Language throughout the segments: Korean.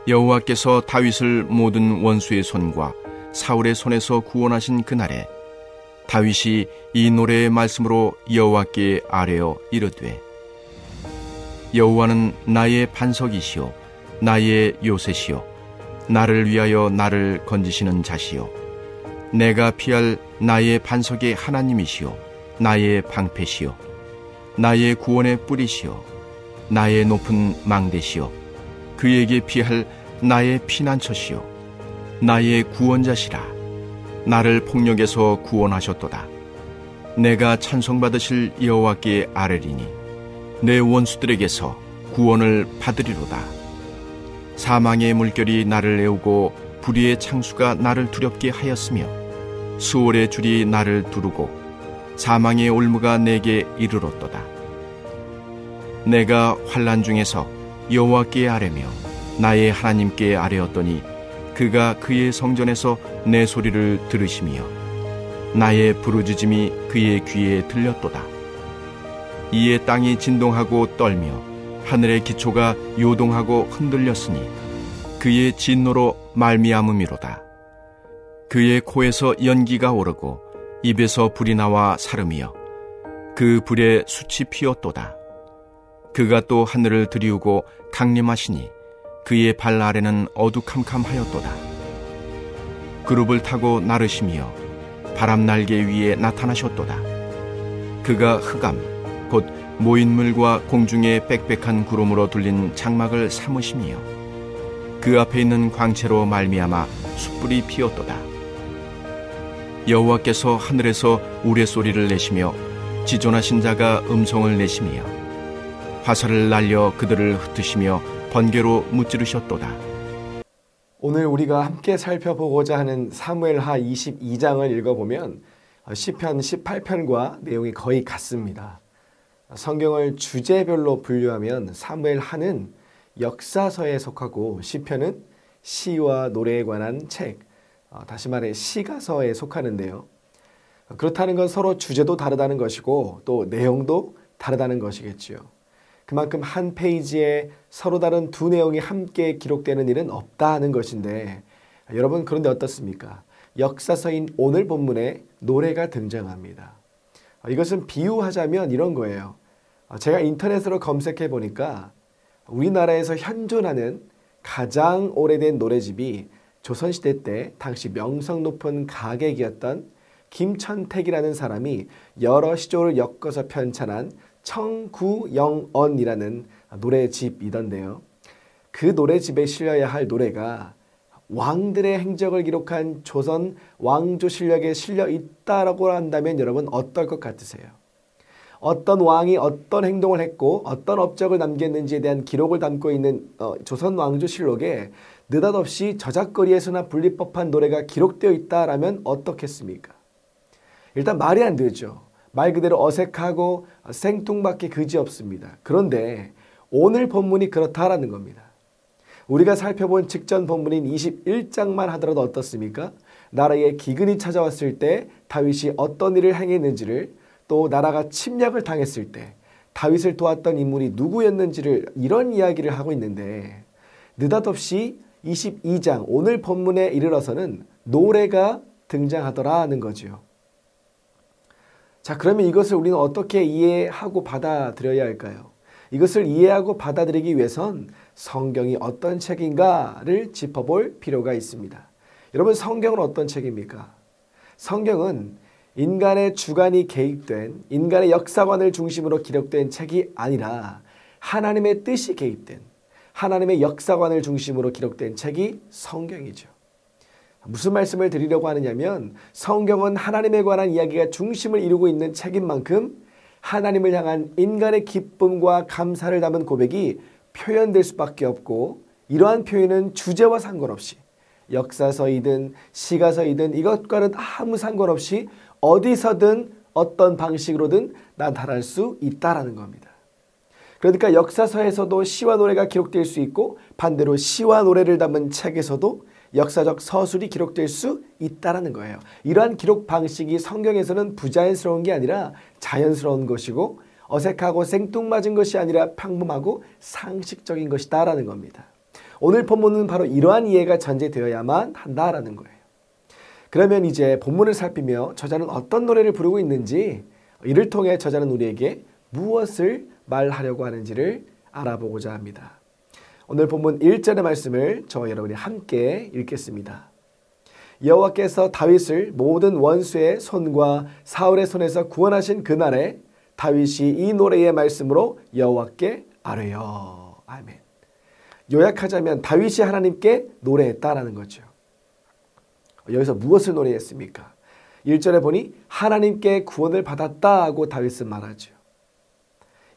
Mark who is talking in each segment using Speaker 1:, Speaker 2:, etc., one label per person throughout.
Speaker 1: 여호와께서 다윗을 모든 원수의 손과 사울의 손에서 구원하신 그날에 다윗이 이 노래의 말씀으로 여호와께 아뢰어 이르되 여호와는 나의 반석이시요 나의 요새시요 나를 위하여 나를 건지시는 자시요 내가 피할 나의 반석의 하나님이시요 나의 방패시요 나의 구원의 뿌리시요 나의 높은 망대시요 그에게 피할 나의 피난처시요 나의 구원자시라 나를 폭력에서 구원하셨도다. 내가 찬송받으실 여호와께 아뢰리니 내 원수들에게서 구원을 받으리로다. 사망의 물결이 나를 애우고 불의의 창수가 나를 두렵게 하였으며 수월의 줄이 나를 두르고 사망의 올무가 내게 이르렀도다. 내가 환난 중에서 여호와께 아뢰며 나의 하나님께 아뢰었더니 그가 그의 성전에서 내 소리를 들으시며 나의 부르짖음이 그의 귀에 들렸도다. 이에 땅이 진동하고 떨며 하늘의 기초가 요동하고 흔들렸으니 그의 진노로 말미암음이로다. 그의 코에서 연기가 오르고 입에서 불이 나와 사름이여 그 불에 숯이 피었도다. 그가 또 하늘을 들이우고 강림하시니 그의 발 아래는 어두캄캄하였도다. 그룹을 타고 나르시며 바람 날개 위에 나타나셨도다. 그가 흑암 곧 모인 물과 공중의 빽빽한 구름으로 둘린 장막을 삼으시며 그 앞에 있는 광채로 말미암아 숯불이 피었도다. 여호와께서 하늘에서 우레소리를 내시며 지존하신 자가 음성을 내시며 화살을 날려 그들을 흩으시며 번개로 무찌르셨도다.
Speaker 2: 오늘 우리가 함께 살펴보고자 하는 사무엘하 22장을 읽어보면 시편 18편과 내용이 거의 같습니다. 성경을 주제별로 분류하면 사무엘하는 역사서에 속하고 시편은 시와 노래에 관한 책, 다시 말해 시가서에 속하는데요. 그렇다는 건 서로 주제도 다르다는 것이고 또 내용도 다르다는 것이겠지요. 그만큼 한 페이지에 서로 다른 두 내용이 함께 기록되는 일은 없다는 것인데 여러분 그런데 어떻습니까? 역사서인 오늘 본문에 노래가 등장합니다. 이것은 비유하자면 이런 거예요. 제가 인터넷으로 검색해 보니까 우리나라에서 현존하는 가장 오래된 노래집이 조선시대 때 당시 명성 높은 가객이었던 김천택이라는 사람이 여러 시조를 엮어서 편찬한 청구영언이라는 노래집이던데요. 그 노래집에 실려야 할 노래가 왕들의 행적을 기록한 조선 왕조실록에 실려 있다라고 한다면 여러분 어떨 것 같으세요? 어떤 왕이 어떤 행동을 했고 어떤 업적을 남겼는지에 대한 기록을 담고 있는 조선 왕조실록에 느닷없이 저작거리에서나 불릴 법한 노래가 기록되어 있다라면 어떻겠습니까? 일단 말이 안 되죠. 말 그대로 어색하고 생뚱맞게 그지없습니다. 그런데 오늘 본문이 그렇다라는 겁니다. 우리가 살펴본 직전 본문인 21장만 하더라도 어떻습니까? 나라에 기근이 찾아왔을 때 다윗이 어떤 일을 행했는지를 또 나라가 침략을 당했을 때 다윗을 도왔던 인물이 누구였는지를 이런 이야기를 하고 있는데 느닷없이 22장 오늘 본문에 이르러서는 노래가 등장하더라는 거죠. 자, 그러면 이것을 우리는 어떻게 이해하고 받아들여야 할까요? 이것을 이해하고 받아들이기 위해선 성경이 어떤 책인가를 짚어볼 필요가 있습니다. 여러분 성경은 어떤 책입니까? 성경은 인간의 주관이 개입된 인간의 역사관을 중심으로 기록된 책이 아니라 하나님의 뜻이 개입된 하나님의 역사관을 중심으로 기록된 책이 성경이죠. 무슨 말씀을 드리려고 하느냐면 성경은 하나님에 관한 이야기가 중심을 이루고 있는 책인 만큼 하나님을 향한 인간의 기쁨과 감사를 담은 고백이 표현될 수밖에 없고 이러한 표현은 주제와 상관없이 역사서이든 시가서이든 이것과는 아무 상관없이 어디서든 어떤 방식으로든 나타날 수 있다라는 겁니다. 그러니까 역사서에서도 시와 노래가 기록될 수 있고 반대로 시와 노래를 담은 책에서도 역사적 서술이 기록될 수 있다는 거예요. 이러한 기록 방식이 성경에서는 부자연스러운 게 아니라 자연스러운 것이고 어색하고 생뚱맞은 것이 아니라 평범하고 상식적인 것이다라는 겁니다. 오늘 본문은 바로 이러한 이해가 전제되어야만 한다라는 거예요. 그러면 이제 본문을 살피며 저자는 어떤 노래를 부르고 있는지, 이를 통해 저자는 우리에게 무엇을 말하려고 하는지를 알아보고자 합니다. 오늘 본문 1절의 말씀을 저와 여러분이 함께 읽겠습니다. 여호와께서 다윗을 모든 원수의 손과 사울의 손에서 구원하신 그날에 다윗이 이 노래의 말씀으로 여호와께 아뢰어. 아멘. 요약하자면 다윗이 하나님께 노래했다라는 거죠. 여기서 무엇을 노래했습니까? 1절에 보니 하나님께 구원을 받았다고 다윗은 말하죠.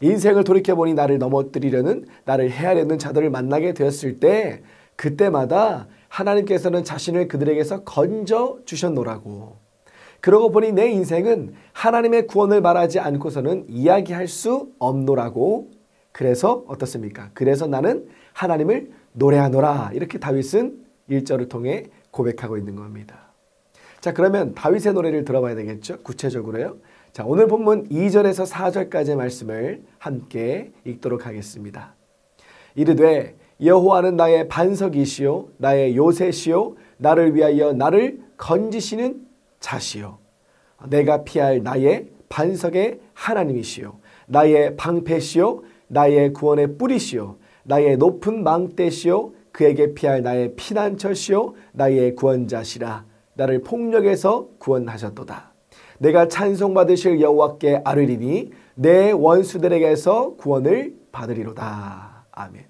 Speaker 2: 인생을 돌이켜보니 나를 넘어뜨리려는, 나를 해하려는 자들을 만나게 되었을 때 그때마다 하나님께서는 자신을 그들에게서 건져 주셨노라고. 그러고 보니 내 인생은 하나님의 구원을 말하지 않고서는 이야기할 수 없노라고. 그래서 어떻습니까? 그래서 나는 하나님을 노래하노라. 이렇게 다윗은 1절을 통해 고백하고 있는 겁니다. 자, 그러면 다윗의 노래를 들어봐야 되겠죠? 구체적으로요. 자, 오늘 본문 2절에서 4절까지의 말씀을 함께 읽도록 하겠습니다. 이르되 여호와는 나의 반석이시요 나의 요새시요 나를 위하여 나를 건지시는 자시요 내가 피할 나의 반석의 하나님이시요 나의 방패시요 나의 구원의 뿌리시요 나의 높은 망대시요 그에게 피할 나의 피난처시요 나의 구원자시라. 나를 폭력에서 구원하셨도다. 내가 찬송받으실 여호와께 아뢰리니 내 원수들에게서 구원을 받으리로다. 아멘.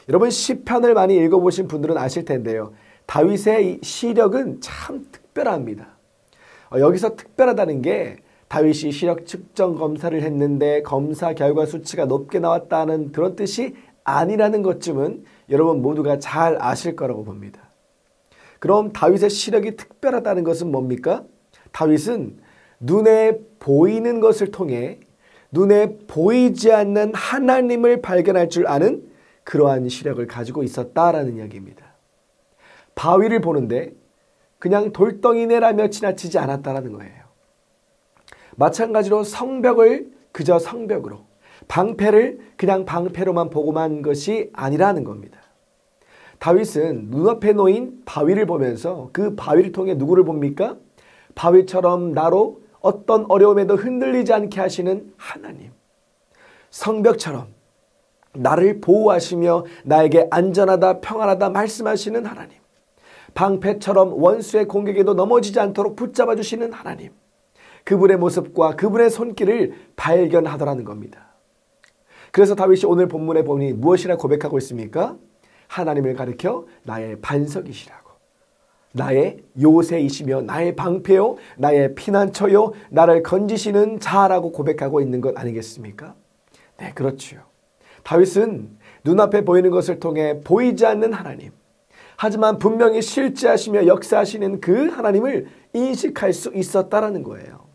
Speaker 2: 여러분, 시편을 많이 읽어보신 분들은 아실 텐데요. 다윗의 시력은 참 특별합니다. 여기서 특별하다는 게 다윗이 시력 측정 검사를 했는데 검사 결과 수치가 높게 나왔다는 그런 뜻이 아니라는 것쯤은 여러분 모두가 잘 아실 거라고 봅니다. 그럼 다윗의 시력이 특별하다는 것은 뭡니까? 다윗은 눈에 보이는 것을 통해 눈에 보이지 않는 하나님을 발견할 줄 아는 그러한 시력을 가지고 있었다라는 이야기입니다. 바위를 보는데 그냥 돌덩이네라며 지나치지 않았다라는 거예요. 마찬가지로 성벽을 그저 성벽으로, 방패를 그냥 방패로만 보고만 것이 아니라는 겁니다. 다윗은 눈앞에 놓인 바위를 보면서 그 바위를 통해 누구를 봅니까? 바위처럼 나로 어떤 어려움에도 흔들리지 않게 하시는 하나님. 성벽처럼 나를 보호하시며 나에게 안전하다 평안하다 말씀하시는 하나님. 방패처럼 원수의 공격에도 넘어지지 않도록 붙잡아 주시는 하나님. 그분의 모습과 그분의 손길을 발견하더라는 겁니다. 그래서 다윗이 오늘 본문에 보니 무엇이라 고백하고 있습니까? 하나님을 가리켜 나의 반석이시라고, 나의 요새이시며 나의 방패요 나의 피난처요 나를 건지시는 자라고 고백하고 있는 것 아니겠습니까? 네, 그렇죠. 다윗은 눈앞에 보이는 것을 통해 보이지 않는 하나님, 하지만 분명히 실제하시며 역사하시는 그 하나님을 인식할 수 있었다라는 거예요.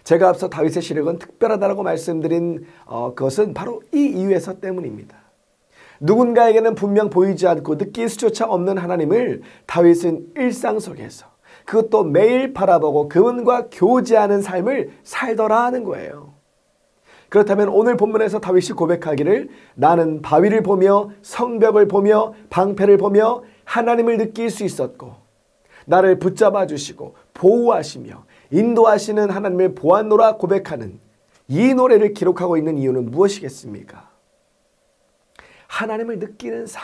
Speaker 2: 제가 앞서 다윗의 시력은 특별하다고 말씀드린 것은 바로 이 이유에서 때문입니다. 누군가에게는 분명 보이지 않고 느낄 수조차 없는 하나님을 다윗은 일상 속에서, 그것도 매일 바라보고 그분과 교제하는 삶을 살더라 하는 거예요. 그렇다면 오늘 본문에서 다윗이 고백하기를 나는 바위를 보며 성벽을 보며 방패를 보며 하나님을 느낄 수 있었고 나를 붙잡아 주시고 보호하시며 인도하시는 하나님을 보았노라 고백하는 이 노래를 기록하고 있는 이유는 무엇이겠습니까? 하나님을 느끼는 삶,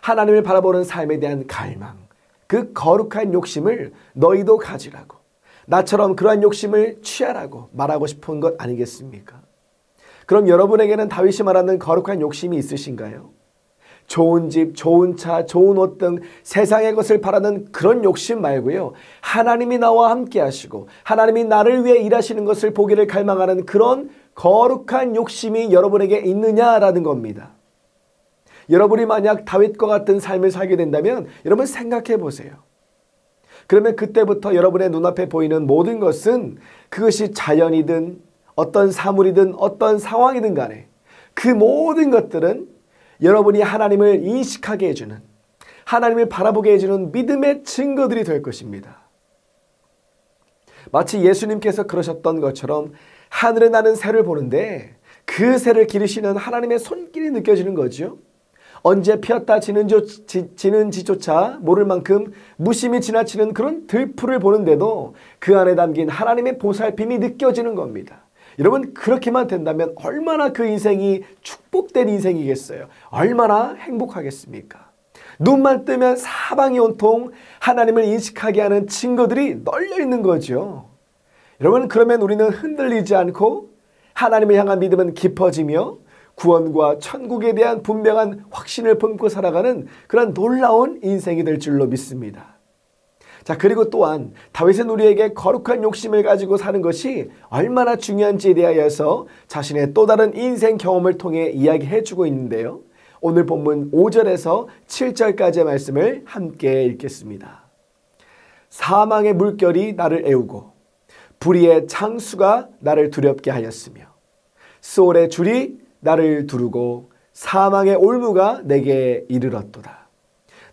Speaker 2: 하나님을 바라보는 삶에 대한 갈망, 그 거룩한 욕심을 너희도 가지라고, 나처럼 그러한 욕심을 취하라고 말하고 싶은 것 아니겠습니까? 그럼 여러분에게는 다윗이 말하는 거룩한 욕심이 있으신가요? 좋은 집, 좋은 차, 좋은 옷 등 세상의 것을 바라는 그런 욕심 말고요. 하나님이 나와 함께 하시고 하나님이 나를 위해 일하시는 것을 보기를 갈망하는 그런 거룩한 욕심이 여러분에게 있느냐라는 겁니다. 여러분이 만약 다윗과 같은 삶을 살게 된다면 여러분 생각해 보세요. 그러면 그때부터 여러분의 눈앞에 보이는 모든 것은 그것이 자연이든 어떤 사물이든 어떤 상황이든 간에 그 모든 것들은 여러분이 하나님을 인식하게 해주는, 하나님을 바라보게 해주는 믿음의 증거들이 될 것입니다. 마치 예수님께서 그러셨던 것처럼 하늘에 나는 새를 보는데 그 새를 기르시는 하나님의 손길이 느껴지는 거죠. 언제 피었다 지는지조차 모를 만큼 무심히 지나치는 그런 들풀을 보는데도 그 안에 담긴 하나님의 보살핌이 느껴지는 겁니다. 여러분, 그렇게만 된다면 얼마나 그 인생이 축복된 인생이겠어요. 얼마나 행복하겠습니까? 눈만 뜨면 사방이 온통 하나님을 인식하게 하는 증거들이 널려 있는 거죠. 여러분, 그러면 우리는 흔들리지 않고 하나님을 향한 믿음은 깊어지며 구원과 천국에 대한 분명한 확신을 품고 살아가는 그런 놀라운 인생이 될 줄로 믿습니다. 자, 그리고 또한 다윗은 우리에게 거룩한 욕심을 가지고 사는 것이 얼마나 중요한지에 대하여서 자신의 또 다른 인생 경험을 통해 이야기해주고 있는데요. 오늘 본문 5절에서 7절까지의 말씀을 함께 읽겠습니다. 사망의 물결이 나를 애우고 불의의 창수가 나를 두렵게 하였으며 수월의 줄이 나를 두르고 사망의 올무가 내게 이르렀도다.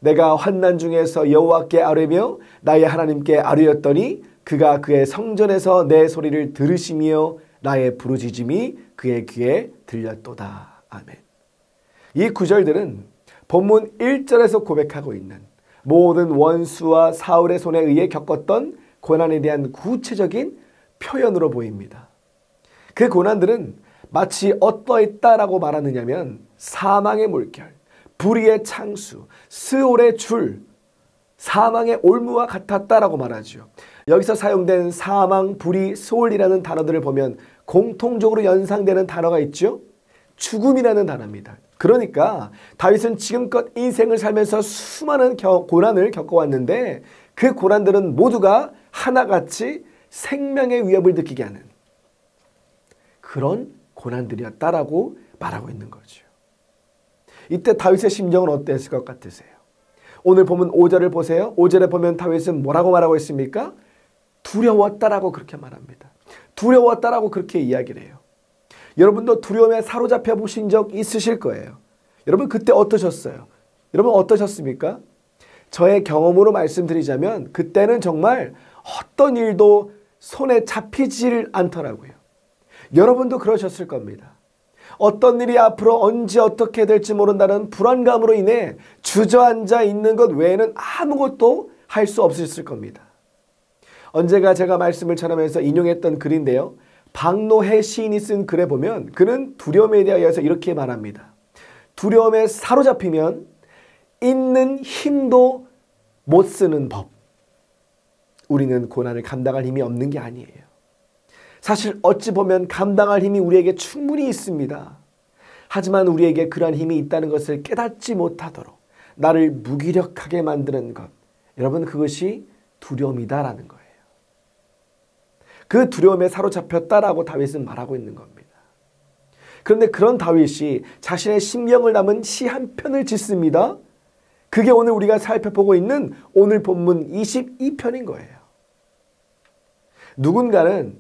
Speaker 2: 내가 환난 중에서 여호와께 아뢰며 나의 하나님께 아뢰었더니 그가 그의 성전에서 내 소리를 들으시며 나의 부르짖음이 그의 귀에 들렸도다. 아멘. 이 구절들은 본문 1절에서 고백하고 있는 모든 원수와 사울의 손에 의해 겪었던 고난에 대한 구체적인 표현으로 보입니다. 그 고난들은 마치 어떠했다라고 말하느냐면 사망의 물결, 불의의 창수, 스올의 줄, 사망의 올무와 같았다라고 말하죠. 여기서 사용된 사망, 불의, 스올이라는 단어들을 보면 공통적으로 연상되는 단어가 있죠. 죽음이라는 단어입니다. 그러니까 다윗은 지금껏 인생을 살면서 수많은 고난을 겪어왔는데 그 고난들은 모두가 하나같이 생명의 위협을 느끼게 하는 그런 고난들이었다라고 말하고 있는 거죠. 이때 다윗의 심정은 어땠을 것 같으세요? 오늘 보면 5절을 보세요. 5절에 보면 다윗은 뭐라고 말하고 있습니까? 두려웠다라고 그렇게 말합니다. 두려웠다라고 그렇게 이야기를 해요. 여러분도 두려움에 사로잡혀 보신 적 있으실 거예요. 여러분 그때 어떠셨어요? 여러분 어떠셨습니까? 저의 경험으로 말씀드리자면 그때는 정말 어떤 일도 손에 잡히질 않더라고요. 여러분도 그러셨을 겁니다. 어떤 일이 앞으로 언제 어떻게 될지 모른다는 불안감으로 인해 주저앉아 있는 것 외에는 아무것도 할 수 없었을 겁니다. 언제가 제가 말씀을 전하면서 인용했던 글인데요. 박노해 시인이 쓴 글에 보면 그는 두려움에 대하여서 이렇게 말합니다. 두려움에 사로잡히면 있는 힘도 못 쓰는 법. 우리는 고난을 감당할 힘이 없는 게 아니에요. 사실 어찌 보면 감당할 힘이 우리에게 충분히 있습니다. 하지만 우리에게 그러한 힘이 있다는 것을 깨닫지 못하도록 나를 무기력하게 만드는 것. 여러분 그것이 두려움이다라는 거예요. 그 두려움에 사로잡혔다라고 다윗은 말하고 있는 겁니다. 그런데 그런 다윗이 자신의 심경을 담은 시 한 편을 짓습니다. 그게 오늘 우리가 살펴보고 있는 오늘 본문 22편인 거예요. 누군가는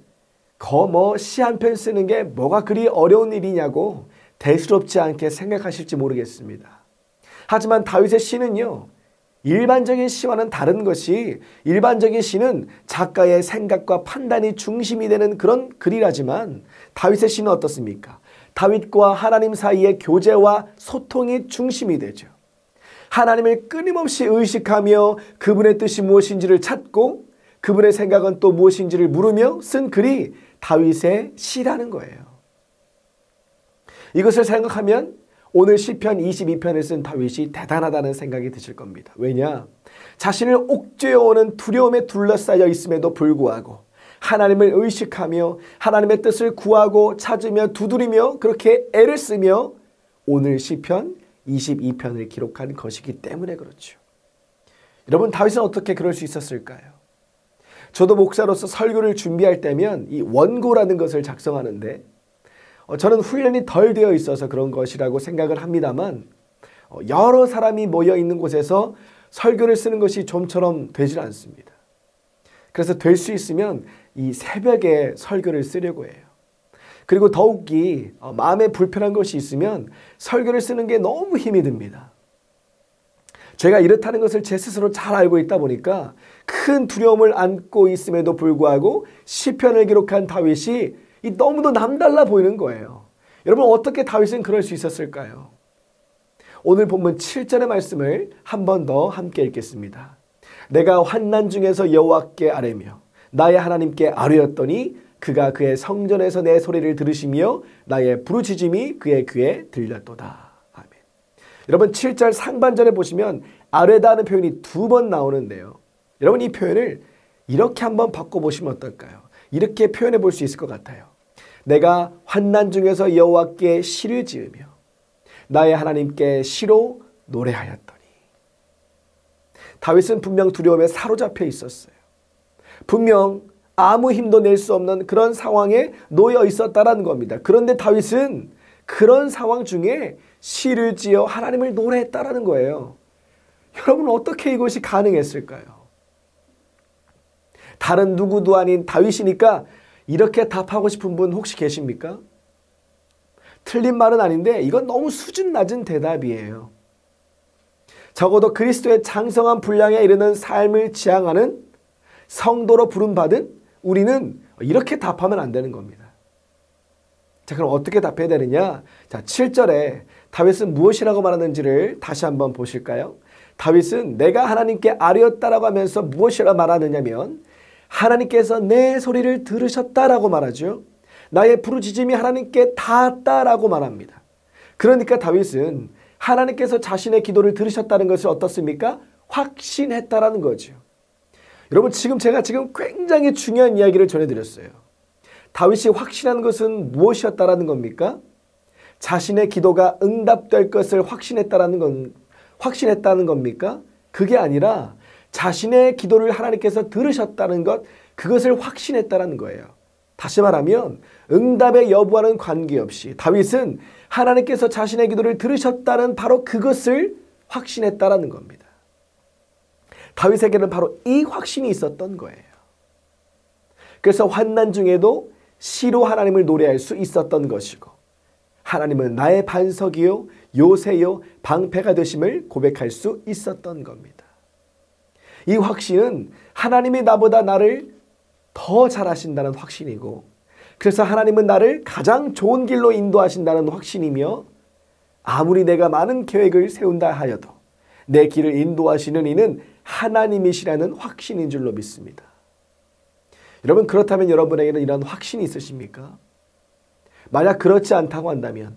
Speaker 2: 시 한 편 쓰는 게 뭐가 그리 어려운 일이냐고 대수롭지 않게 생각하실지 모르겠습니다. 하지만 다윗의 시는요. 일반적인 시와는 다른 것이 일반적인 시는 작가의 생각과 판단이 중심이 되는 그런 글이라지만 다윗의 시는 어떻습니까? 다윗과 하나님 사이의 교제와 소통이 중심이 되죠. 하나님을 끊임없이 의식하며 그분의 뜻이 무엇인지를 찾고 그분의 생각은 또 무엇인지를 물으며 쓴 글이 다윗의 시라는 거예요. 이것을 생각하면 오늘 시편 22편을 쓴 다윗이 대단하다는 생각이 드실 겁니다. 왜냐? 자신을 옥죄어오는 두려움에 둘러싸여 있음에도 불구하고 하나님을 의식하며 하나님의 뜻을 구하고 찾으며 두드리며 그렇게 애를 쓰며 오늘 시편 22편을 기록한 것이기 때문에 그렇죠. 여러분 다윗은 어떻게 그럴 수 있었을까요? 저도 목사로서 설교를 준비할 때면 이 원고라는 것을 작성하는데 저는 훈련이 덜 되어 있어서 그런 것이라고 생각을 합니다만 여러 사람이 모여 있는 곳에서 설교를 쓰는 것이 좀처럼 되질 않습니다. 그래서 될 수 있으면 이 새벽에 설교를 쓰려고 해요. 그리고 더욱이 마음에 불편한 것이 있으면 설교를 쓰는 게 너무 힘이 듭니다. 제가 이렇다는 것을 제 스스로 잘 알고 있다 보니까 큰 두려움을 안고 있음에도 불구하고 시편을 기록한 다윗이 너무도 남달라 보이는 거예요. 여러분 어떻게 다윗은 그럴 수 있었을까요? 오늘 본문 7절의 말씀을 한 번 더 함께 읽겠습니다. 내가 환난 중에서 여호와께 아뢰며 나의 하나님께 아뢰었더니 그가 그의 성전에서 내 소리를 들으시며 나의 부르짖음이 그의 귀에 들렸도다. 아멘. 여러분 7절 상반절에 보시면 아뢰다는 표현이 2번 나오는데요. 여러분 이 표현을 이렇게 한번 바꿔보시면 어떨까요? 이렇게 표현해 볼 수 있을 것 같아요. 내가 환난 중에서 여호와께 시를 지으며 나의 하나님께 시로 노래하였더니. 다윗은 분명 두려움에 사로잡혀 있었어요. 분명 아무 힘도 낼 수 없는 그런 상황에 놓여 있었다라는 겁니다. 그런데 다윗은 그런 상황 중에 시를 지어 하나님을 노래했다라는 거예요. 여러분 어떻게 이것이 가능했을까요? 다른 누구도 아닌 다윗이니까 이렇게 답하고 싶은 분 혹시 계십니까? 틀린 말은 아닌데 이건 너무 수준 낮은 대답이에요. 적어도 그리스도의 장성한 분량에 이르는 삶을 지향하는 성도로 부름받은 우리는 이렇게 답하면 안 되는 겁니다. 자, 그럼 어떻게 답해야 되느냐? 자, 7절에 다윗은 무엇이라고 말하는지를 다시 한번 보실까요? 다윗은 내가 하나님께 아뢰었다라고 하면서 무엇이라고 말하느냐면 하나님께서 내 소리를 들으셨다라고 말하죠. 나의 부르짖음이 하나님께 닿았다라고 말합니다. 그러니까 다윗은 하나님께서 자신의 기도를 들으셨다는 것을 어떻습니까? 확신했다라는 거죠. 여러분 제가 굉장히 중요한 이야기를 전해드렸어요. 다윗이 확신한 것은 무엇이었다라는 겁니까? 자신의 기도가 응답될 것을 확신했다는 겁니까? 그게 아니라 자신의 기도를 하나님께서 들으셨다는 것, 그것을 확신했다는 거예요. 다시 말하면 응답의 여부와는 관계없이 다윗은 하나님께서 자신의 기도를 들으셨다는 바로 그것을 확신했다는 겁니다. 다윗에게는 바로 이 확신이 있었던 거예요. 그래서 환난 중에도 시로 하나님을 노래할 수 있었던 것이고 하나님은 나의 반석이요 요새요 방패가 되심을 고백할 수 있었던 겁니다. 이 확신은 하나님이 나보다 나를 더 잘하신다는 확신이고 그래서 하나님은 나를 가장 좋은 길로 인도하신다는 확신이며 아무리 내가 많은 계획을 세운다 하여도 내 길을 인도하시는 이는 하나님이시라는 확신인 줄로 믿습니다. 여러분 그렇다면 여러분에게는 이런 확신이 있으십니까? 만약 그렇지 않다고 한다면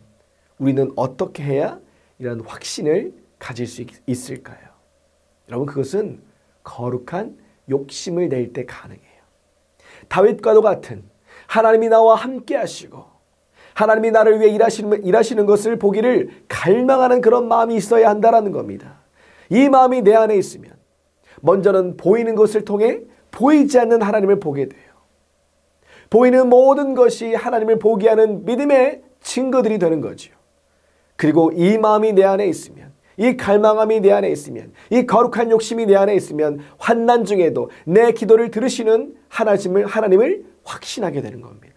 Speaker 2: 우리는 어떻게 해야 이런 확신을 가질 수 있을까요? 여러분 그것은 거룩한 욕심을 낼 때 가능해요. 다윗과도 같은 하나님이 나와 함께 하시고 하나님이 나를 위해 일하시는 것을 보기를 갈망하는 그런 마음이 있어야 한다는 겁니다. 이 마음이 내 안에 있으면 먼저는 보이는 것을 통해 보이지 않는 하나님을 보게 돼요. 보이는 모든 것이 하나님을 보게 하는 믿음의 증거들이 되는 거죠. 그리고 이 마음이 내 안에 있으면 이 갈망함이 내 안에 있으면 이 거룩한 욕심이 내 안에 있으면 환난 중에도 내 기도를 들으시는 하나님을 확신하게 되는 겁니다.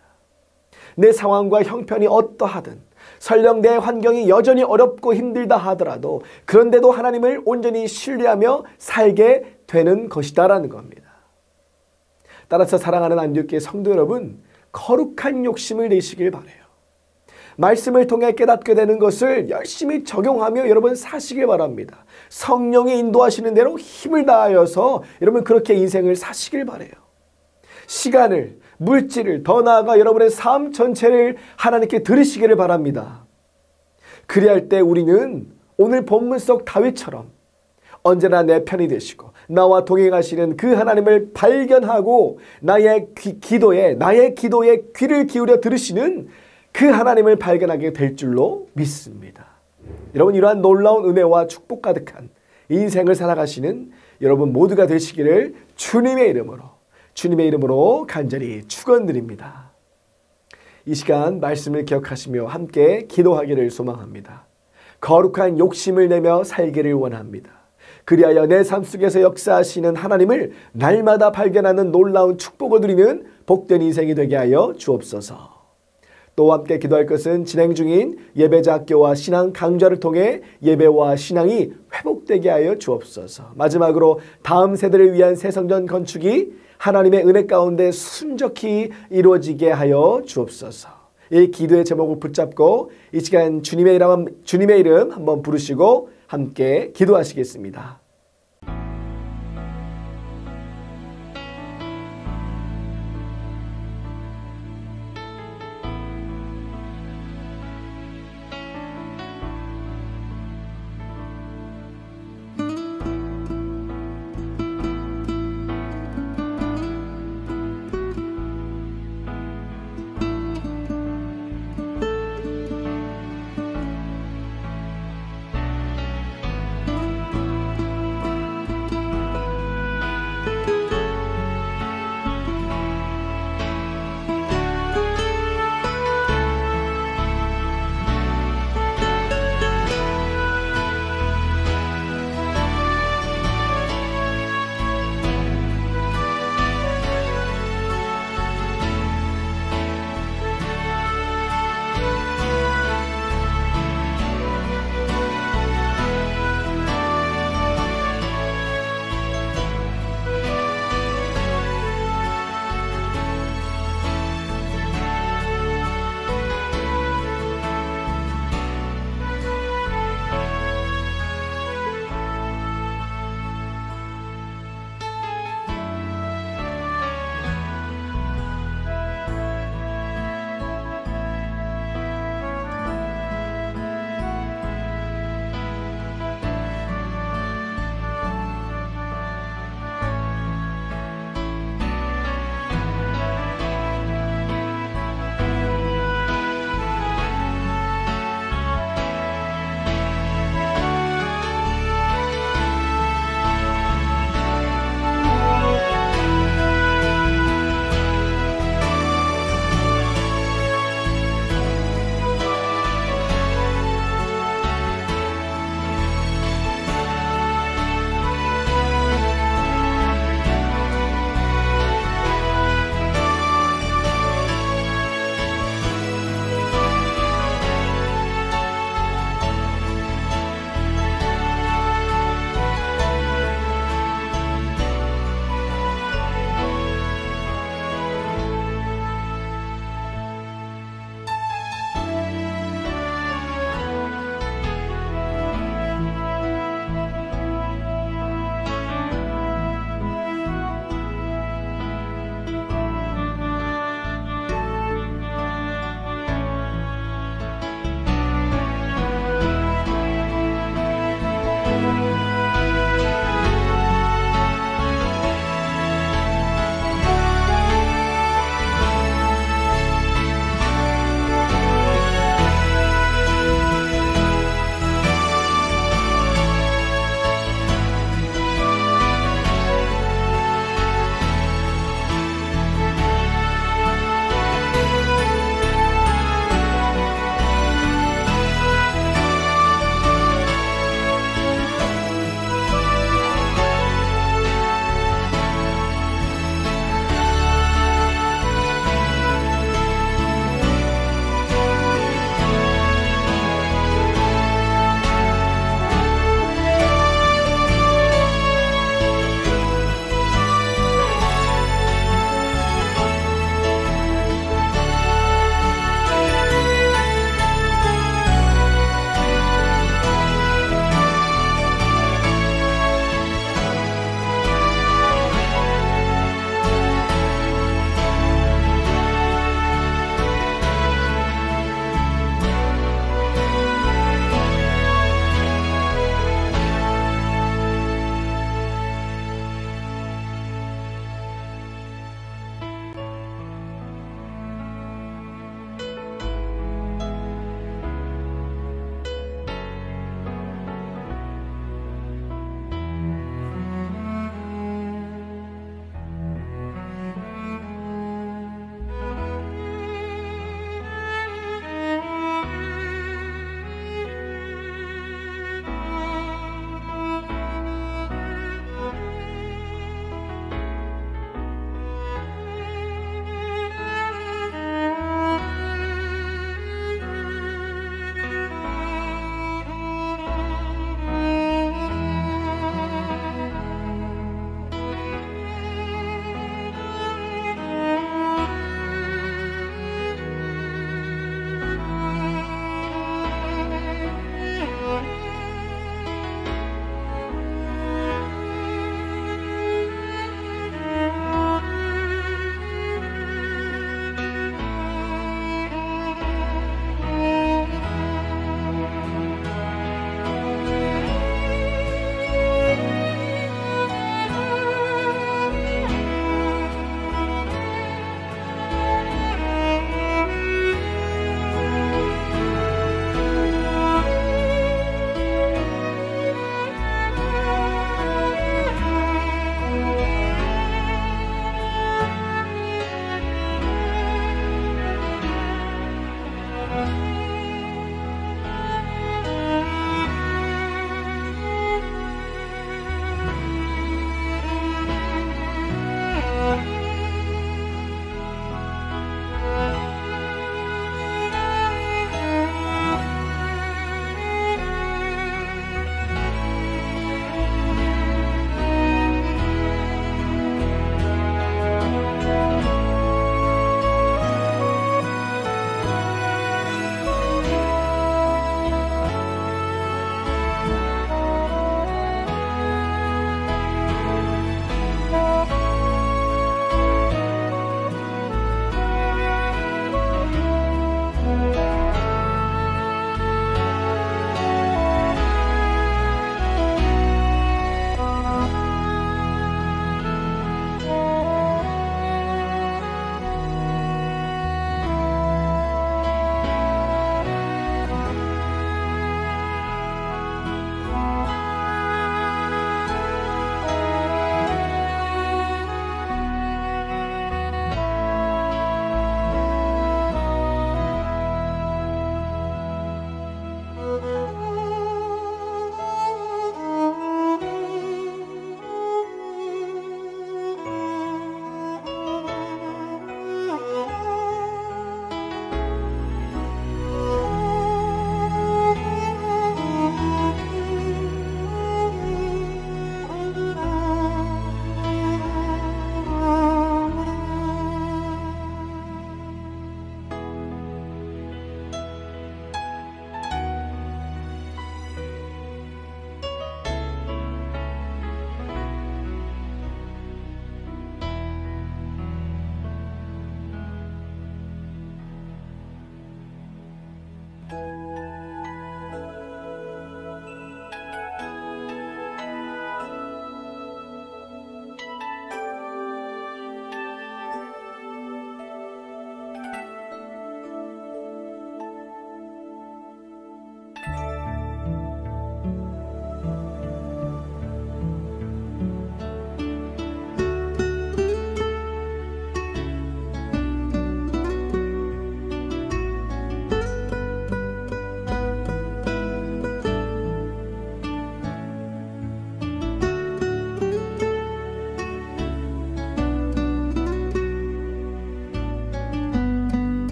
Speaker 2: 내 상황과 형편이 어떠하든 설령 내 환경이 여전히 어렵고 힘들다 하더라도 그런데도 하나님을 온전히 신뢰하며 살게 되는 것이다라는 겁니다. 따라서 사랑하는 안디옥교회 성도 여러분, 거룩한 욕심을 내시길 바라요. 말씀을 통해 깨닫게 되는 것을 열심히 적용하며 여러분 사시길 바랍니다. 성령이 인도하시는 대로 힘을 다하여서 여러분 그렇게 인생을 사시길 바라요. 시간을, 물질을, 더 나아가 여러분의 삶 전체를 하나님께 드리시기를 바랍니다. 그리할 때 우리는 오늘 본문 속 다윗처럼 언제나 내 편이 되시고 나와 동행하시는 그 하나님을 발견하고 나의 기도에 귀를 기울여 들으시는 그 하나님을 발견하게 될 줄로 믿습니다. 여러분 이러한 놀라운 은혜와 축복 가득한 인생을 살아가시는 여러분 모두가 되시기를 주님의 이름으로 간절히 축원드립니다. 이 시간 말씀을 기억하시며 함께 기도하기를 소망합니다. 거룩한 욕심을 내며 살기를 원합니다. 그리하여 내 삶 속에서 역사하시는 하나님을 날마다 발견하는 놀라운 축복을 누리는 복된 인생이 되게 하여 주옵소서. 또 함께 기도할 것은 진행 중인 예배자 학교와 신앙 강좌를 통해 예배와 신앙이 회복되게 하여 주옵소서. 마지막으로 다음 세대를 위한 새 성전 건축이 하나님의 은혜 가운데 순적히 이루어지게 하여 주옵소서. 이 기도의 제목을 붙잡고 이 시간 주님의 이름 한번 부르시고 함께 기도하시겠습니다.